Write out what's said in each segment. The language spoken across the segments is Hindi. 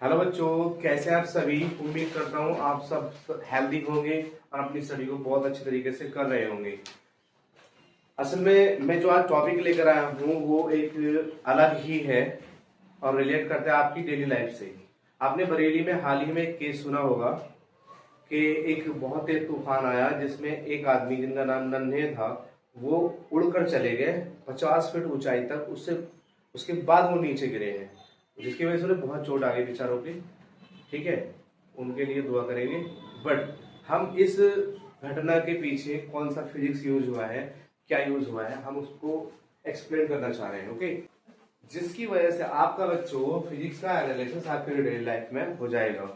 हेलो बच्चों, कैसे हैं आप सभी। उम्मीद करता हूँ आप सब हेल्दी होंगे और अपनी स्टडी को बहुत अच्छे तरीके से कर रहे होंगे। असल में मैं जो आज टॉपिक लेकर आया हूँ वो एक अलग ही है और रिलेट करता है आपकी डेली लाइफ से। आपने बरेली में हाल ही में एक केस सुना होगा कि एक बहुत तेज तूफान आया जिसमें एक आदमी जिनका नाम नन्हे था वो उड़कर चले गए 50 फीट ऊंचाई तक। उससे उसके बाद वो नीचे गिरे हैं, जिसकी वजह से उन्हें बहुत चोट आ गई बेचारों की। ठीक है, उनके लिए दुआ करेंगे। बट हम इस घटना के पीछे कौन सा फिजिक्स यूज हुआ है, क्या यूज हुआ है, हम उसको एक्सप्लेन करना चाह रहे हैं। ओके, जिसकी वजह से आपका बच्चों फिजिक्स का एनालिसिस आपके डेली लाइफ में हो जाएगा।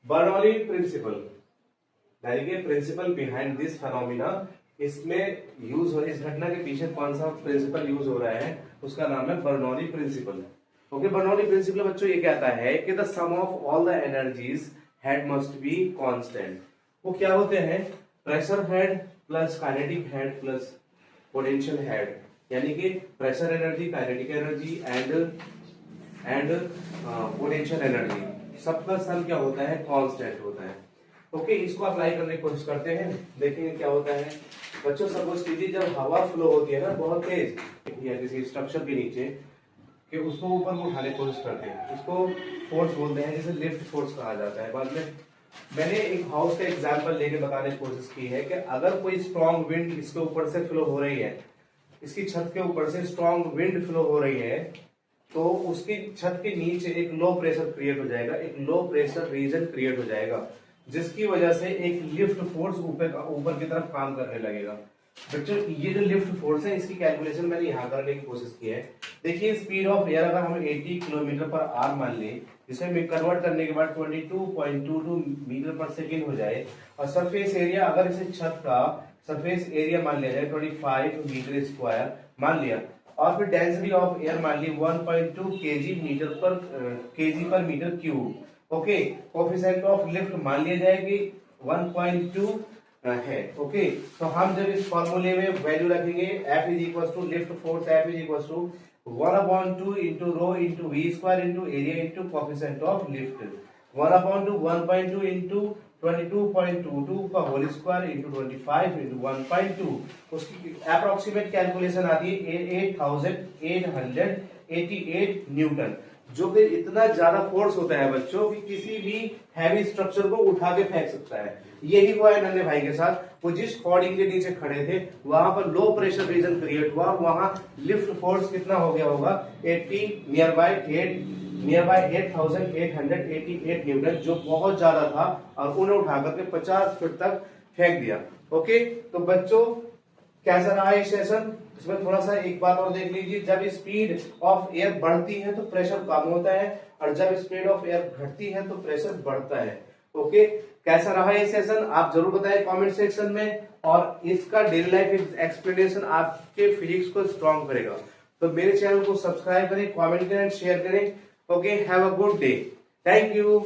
बर्नौली प्रिंसिपल यानी कि प्रिंसिपल बिहाइंड दिस फेनोमिना, इसमें यूज हो, इस घटना के पीछे कौन सा प्रिंसिपल यूज हो रहा है उसका नाम है Bernoulli principle. Okay, Bernoulli principle बच्चों ये कहता है कि the sum of all the energies head must be constant. वो क्या होते हैं? Pressure head plus kinetic head plus potential head, यानी कि pressure energy, kinetic energy and potential energy, सबका सम क्या होता है? कांस्टेंट होता है। ओके, इसको अप्लाई करने की कोशिश करते हैं, देखेंगे क्या होता है। बच्चों सपोज कीजिए जब हवा फ्लो होती है ना बहुत तेज या किसी स्ट्रक्चर के नीचे, कि उसको ऊपर को उठाने की कोशिश करते हैं, उसको फोर्स बोलते हैं, जिसे लिफ्ट फोर्स कहा जाता है। बाद में मैंने एक हाउस का एग्जांपल लेके बताने की कोशिश की है कि अगर कोई स्ट्रॉन्ग विंड इसके ऊपर से फ्लो हो रही है, इसकी छत के ऊपर से स्ट्रॉन्ग विंड फ्लो हो रही है, तो उसकी छत के नीचे एक लो प्रेशर क्रिएट हो जाएगा, एक लो प्रेशर रीजन क्रिएट हो जाएगा, जिसकी वजह से एक लिफ्ट फोर्स ऊपर की तरफ काम करने लगेगा। बच्चों ये जो लिफ्ट फोर्स है इसकी कैलकुलेशन मैंने यहाँ करने की कोशिश की है। देखिए स्पीड ऑफ एयर अगर हम 80 किलोमीटर पर आवर मान लें, जिसे कन्वर्ट करने के बाद 22.22 मीटर पर सेकेंड हो जाए, और सरफेस एरिया अगर इसे छत का सरफेस एरिया मान लिया जाए 25 मीटर स्क्वायर मान लिया, और फिर डेंसिटी ऑफ एयर मान ली 1.2 KG per metre cube. Okay, coefficient of lift मान लिया जाए कि 1.2 है। ओके, तो हम जब इस फॉर्मूले में वैल्यू रखेंगे F is equal to lift force, F is equal to 1/2 into rho into V square into area into coefficient of lift, 1/2 1.2 into 22.22 का होल स्क्वायर इंटू 25 इंटू 1.2, उसकी अप्रोक्सीमेट कैलकुलेशन आती है 8888 न्यूटन, जो कि इतना ज्यादा फोर्स होता है बच्चों कि किसी भी हैवी स्ट्रक्चर को उठा के फेंक सकता है। यही हुआ है नन्हे भाई के साथ। वो जिस होर्डिंग के नीचे खड़े थे वहां पर लो प्रेशर रीजन क्रिएट हुआ, वहां लिफ्ट फोर्स कितना हो गया होगा? 80 नियर बाय 8888 न्यूटन, जो बहुत ज्यादा था, और उन्हें उठा करके 50 फीट तक फेंक दिया। ओके, तो बच्चों कैसा रहा ये सेशन? इसमें थोड़ा सा एक बात और देख लीजिए, जब स्पीड ऑफ एयर बढ़ती है तो प्रेशर कम होता है, और जब स्पीड ऑफ एयर घटती है तो प्रेशर बढ़ता है। ओके, कैसा रहा ये सेशन आप जरूर बताएं कमेंट सेक्शन में, और इसका डेली लाइफ एक्सप्लेनेशन आपके फिजिक्स को स्ट्रॉन्ग करेगा। तो मेरे चैनल को सब्सक्राइब करें, कमेंट करें, शेयर करें। Okay, have a good day, thank you.